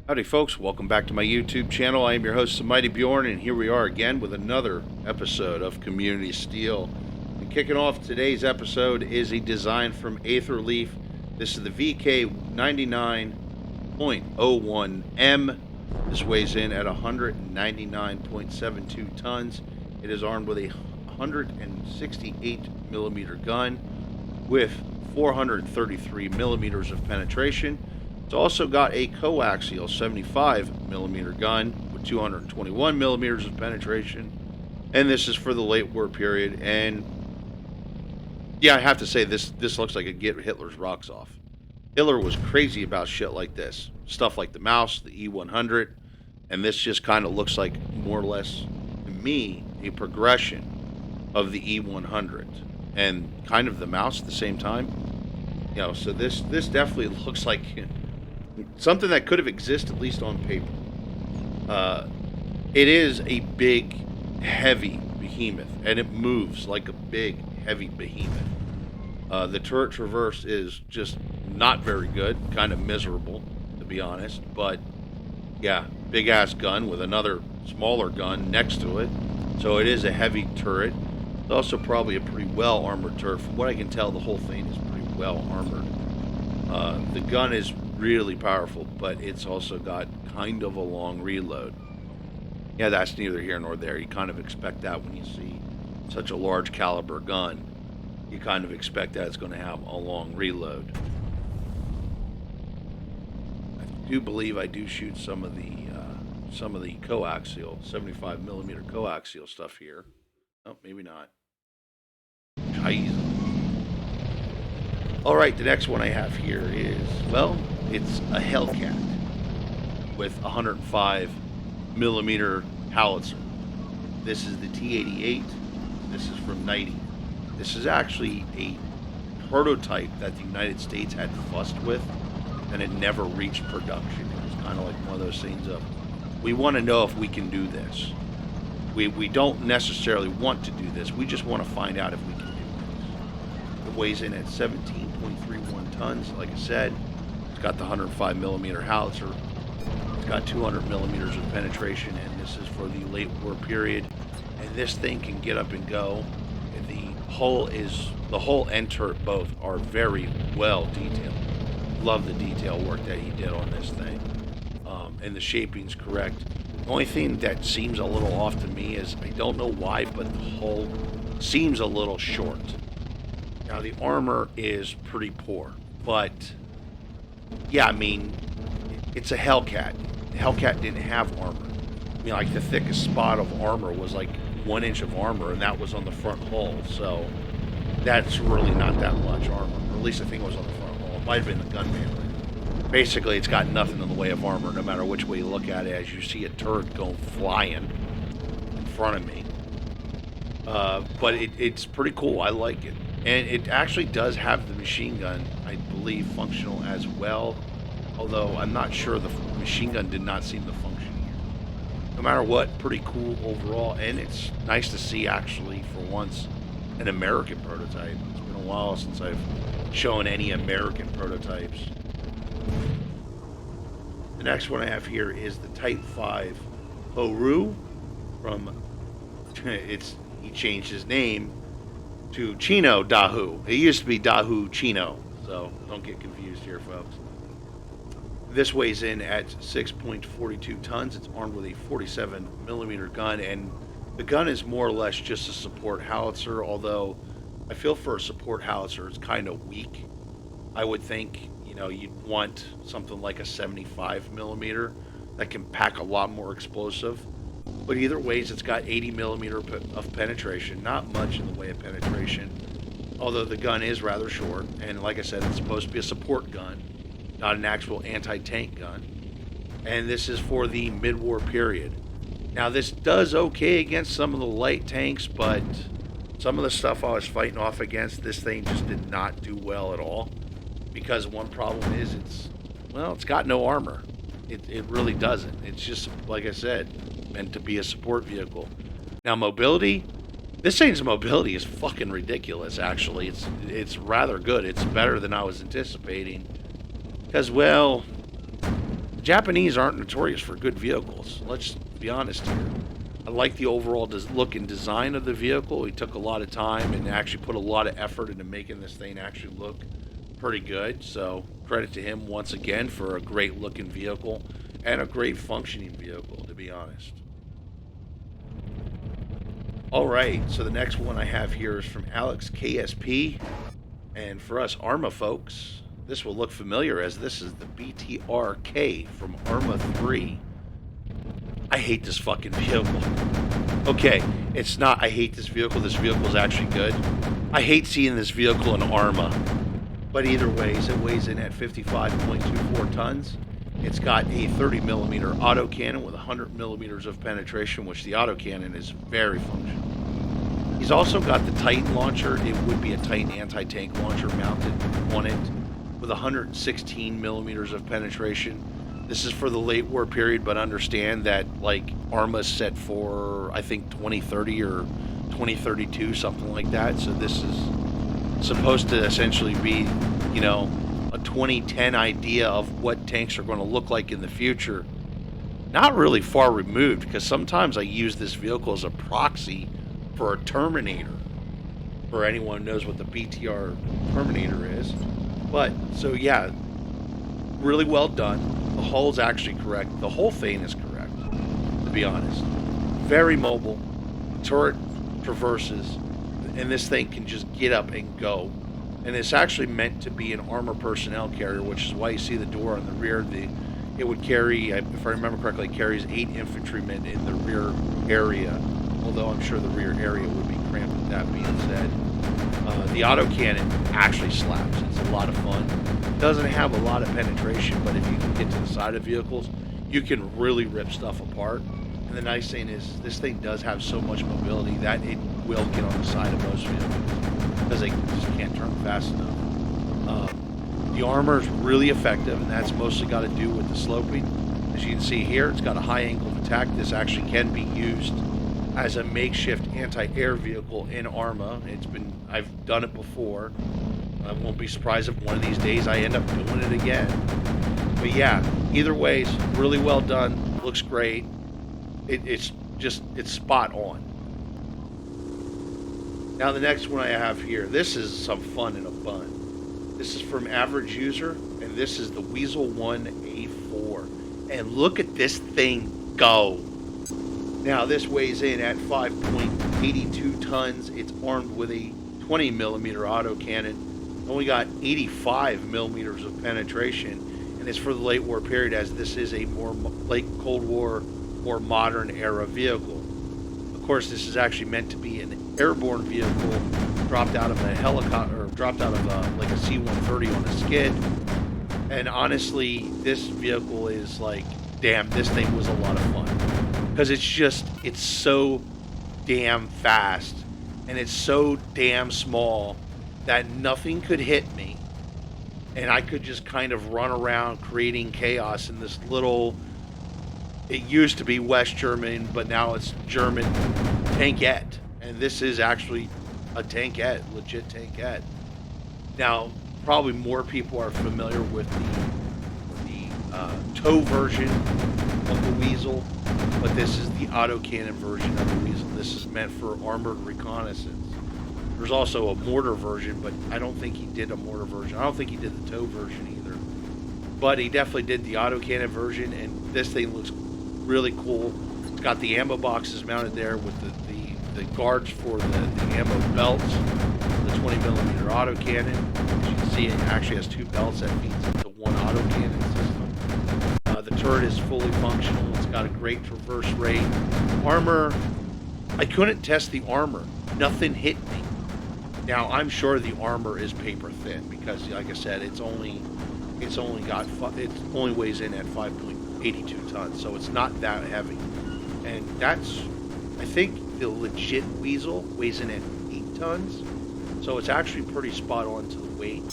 Howdy folks, welcome back to my YouTube channel. I am your host, Mighty Bjorn, and here we are again with another episode of Community Steel. And kicking off today's episode is a design from Aetherleaf. This is the VK99.01M. This weighs in at 199.72 tons. It is armed with a 168 millimeter gun with 433 millimeters of penetration. It's also got a coaxial 75 millimeter gun with 221 millimeters of penetration, and this is for the late war period. And yeah, I have to say this looks like it get Hitler's rocks off. Hitler was crazy about shit like this, stuff like the mouse, the E100, and this just kind of looks like more or less to me a progression of the E100 and kind of the mouse at the same time. You know, so this definitely looks like something that could have existed, at least on paper. It is a big, heavy behemoth, and it moves like a big, heavy behemoth. The turret traverse is just not very good, kind of miserable, to be honest. But yeah, big ass gun with another smaller gun next to it. So it is a heavy turret. It's also probably a pretty well armored turret. From what I can tell, the whole thing is pretty well armored. The gun is really powerful, but it's also got kind of a long reload. Yeah, that's neither here nor there. You kind of expect that when you see such a large caliber gun. You kind of expect that it's going to have a long reload. I do believe I do shoot some of the coaxial 75 millimeter coaxial stuff here. Oh, maybe not. Jeez. All right, the next one I have here is, well, it's a Hellcat with 105 millimeter howitzer. This is the T-88. This is from 90. This is actually a prototype that the United States had fussed with, and it never reached production. It was kind of like one of those things of, we want to know if we can do this. We don't necessarily want to do this. We just want to find out if we can do this. It weighs in at 17.31 tons. Like I said, it's got the 105 millimeter howitzer. It's got 200 millimeters of penetration, and this is for the late war period. And this thing can get up and go. And the hull and turret both are very well detailed. Love the detail work that he did on this thing. And the shaping's correct. The only thing that seems a little off to me is, I don't know why, but the hull seems a little short. Now, the armor is pretty poor, but yeah, I mean, it's a Hellcat. The Hellcat didn't have armor. I mean, like, the thickest spot of armor was like 1 inch of armor, and that was on the front hull, so that's really not that much armor. Or at least I think it was on the front hull. It might have been the gun panel. Basically, it's got nothing in the way of armor, no matter which way you look at it, as you see a turret going flying in front of me. But it's pretty cool. I like it. And it actually does have the machine gun, I believe, functional as well. Although, I'm not sure, the machine gun did not seem to function here. No matter what, pretty cool overall. And it's nice to see, actually, for once, an American prototype. It's been a while since I've shown any American prototypes. The next one I have here is the Type 5 Horu from, he changed his name to Chino Dahu. It used to be Dahu Chino, so don't get confused here, folks. This weighs in at 6.42 tons. It's armed with a 47 millimeter gun, and the gun is more or less just a support howitzer, although I feel for a support howitzer it's kind of weak. I would think, you know, you'd want something like a 75 millimeter that can pack a lot more explosive. But either ways, it's got 80 millimeter of penetration. Not much in the way of penetration, although the gun is rather short. And like I said, it's supposed to be a support gun, not an actual anti-tank gun. And this is for the mid-war period. Now, this does okay against some of the light tanks, but some of the stuff I was fighting off against, this thing just did not do well at all. Because one problem is it's got no armor. It really doesn't. It's just, like I said, meant to be a support vehicle. Now, mobility, this thing's mobility is fucking ridiculous, actually. It's rather good. It's better than I was anticipating. Because, well, Japanese aren't notorious for good vehicles. Let's be honest here. I like the overall look and design of the vehicle. He took a lot of time and actually put a lot of effort into making this thing actually look pretty good. So credit to him once again for a great looking vehicle and a great functioning vehicle, to be honest. All right, so the next one I have here is from Alex KSP. And for us ARMA folks, this will look familiar as this is the BTRK from ARMA 3. I hate this fucking vehicle. Okay, it's not I hate this vehicle. This vehicle is actually good. I hate seeing this vehicle in ARMA. But either ways, it weighs in at 55.24 tons. It's got a 30 millimeter autocannon with 100 millimeters of penetration, which the autocannon is very functional. He's also got the Titan launcher. It would be a Titan anti-tank launcher mounted on it with 116 millimeters of penetration. This is for the late war period, but understand that like ARMA's set for I think 2030 or 2032, something like that. So this is supposed to essentially be, you know, a 2010 idea of what tanks are going to look like in the future. Not really far removed, because sometimes I use this vehicle as a proxy for a Terminator. For anyone who knows what the BTR Terminator is. But so yeah, really well done. The hull's actually correct. The whole thing is correct, to be honest. Very mobile. The turret traverses, and this thing can just get up and go. And it's actually meant to be an armor personnel carrier, which is why you see the door on the rear. It would carry, if I remember correctly, it carries 8 infantrymen in the rear area. Although I'm sure the rear area would be cramped with that being said. The autocannon actually slaps. It's a lot of fun. Doesn't have a lot of penetration, but if you can get to the side of vehicles, you can really rip stuff apart. And the nice thing is, this thing does have so much mobility that it will get on the side of most vehicles, because they just can't turn fast enough. The armor is really effective, and that's mostly got to do with the sloping. As you can see here, it's got a high angle of attack. This actually can be used as a makeshift anti-air vehicle in ARMA. I've done it before. I won't be surprised if one of these days I end up doing it again. But yeah, either ways, really well done. Looks great. It's spot on. Now the next one I have here, this is some fun in a bun. This is from Average User, and this is the Weasel 1A4. And look at this thing go. Now this weighs in at 5.82 tons. It's armed with a 20 millimeter autocannon. Only got 85 millimeters of penetration, and it's for the late war period, as this is a more late Cold War, more modern era vehicle. Of course, this is actually meant to be an airborne vehicle, dropped out of a helicopter, or dropped out of like a C-130 on a skid. And honestly, this vehicle is like, damn, this thing was a lot of fun, because it's so damn fast, and it's so damn small that nothing could hit me, and I could just kind of run around creating chaos in this little, it used to be West German, but now it's German tankette, and this is actually a tankette, legit tankette. Now, probably more people are familiar with the tow version of the Weasel, but this is the autocannon version of the Weasel. This is meant for armored reconnaissance. There's also a mortar version, but I don't think he did a mortar version. I don't think he did the tow version either. But he definitely did the autocannon version, and this thing looks really cool. It's got the ammo boxes mounted there with the guards for the ammo belts, the 20 millimeter autocannon. As you can see, it actually has 2 belts that feeds into one autocannon system. The turret is fully functional. It's got a great traverse rate. Armor, I couldn't test the armor. Nothing hit me. Now, I'm sure the armor is paper thin, because, like I said, it only weighs in at 5.82 tons, so it's not that heavy. And that's, I think, the legit Weasel weighs in at 8 tons, so it's actually pretty spot on to the weight.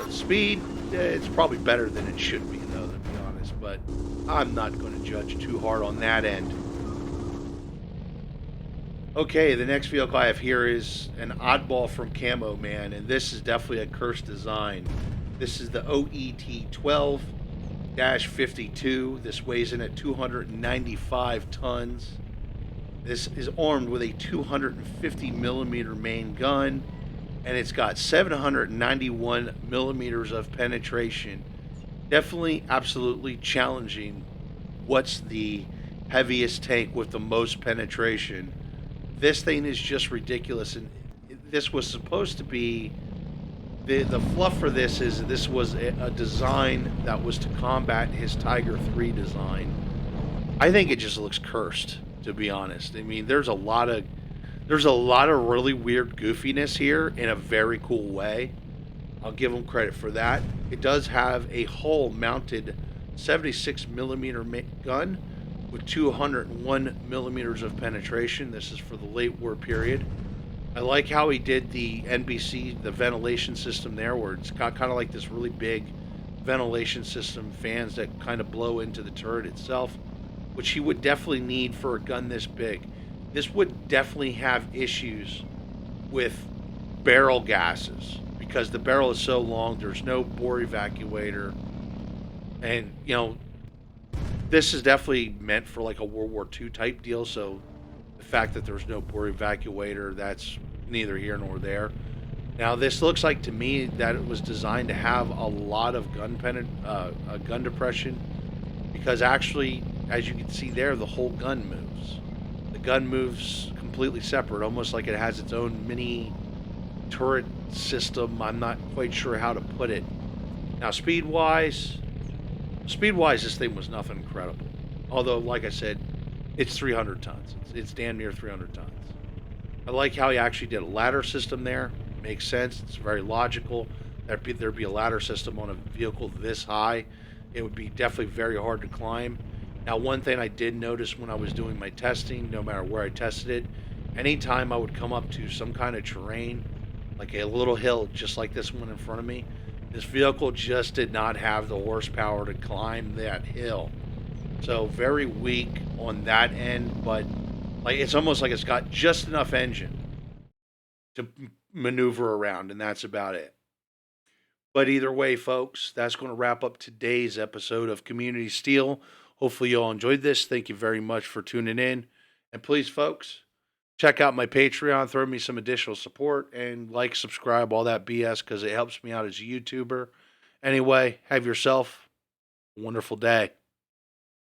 Speed, it's probably better than it should be, though, to be honest, but I'm not going to judge too hard on that end. Okay, the next vehicle I have here is an oddball from Camo Man, and this is definitely a cursed design. This is the OET-12. 52. This weighs in at 295 tons. This is armed with a 250 millimeter main gun, and it's got 791 millimeters of penetration. Definitely, absolutely challenging. What's the heaviest tank with the most penetration? This thing is just ridiculous, and this was supposed to be the fluff for this was a design that was to combat his Tiger 3 design. I think it just looks cursed, to be honest. I mean, there's a lot of really weird goofiness here in a very cool way. I'll give them credit for that. It does have a hull mounted 76 millimeter gun with 201 millimeters of penetration. This is for the late war period. I like how he did the NBC, the ventilation system there, where it's got kind of like this really big ventilation system, fans that kind of blow into the turret itself, which he would definitely need for a gun this big. This would definitely have issues with barrel gases because the barrel is so long, there's no bore evacuator. And, this is definitely meant for like a World War II type deal, so the fact that there's no bore evacuator, that's neither here nor there. Now, this looks like to me that it was designed to have a lot of gun depression, because actually, as you can see there, the whole gun moves. The gun moves completely separate, almost like it has its own mini turret system. I'm not quite sure how to put it. Now, speed-wise, this thing was nothing incredible. Although, like I said, it's 300 tons. It's damn near 300 tons. I like how he actually did a ladder system there. Makes sense. It's very logical. There'd be a ladder system on a vehicle this high. It would be definitely very hard to climb. Now, one thing I did notice when I was doing my testing, no matter where I tested it, anytime I would come up to some kind of terrain, like a little hill just like this one in front of me, this vehicle just did not have the horsepower to climb that hill. So very weak on that end, but like it's almost like it's got just enough engine to maneuver around, and that's about it. But either way, folks, that's going to wrap up today's episode of Community Steel. Hopefully, you all enjoyed this. Thank you very much for tuning in. And please, folks, check out my Patreon, throw me some additional support, and like, subscribe, all that BS, because it helps me out as a YouTuber. Anyway, have yourself a wonderful day.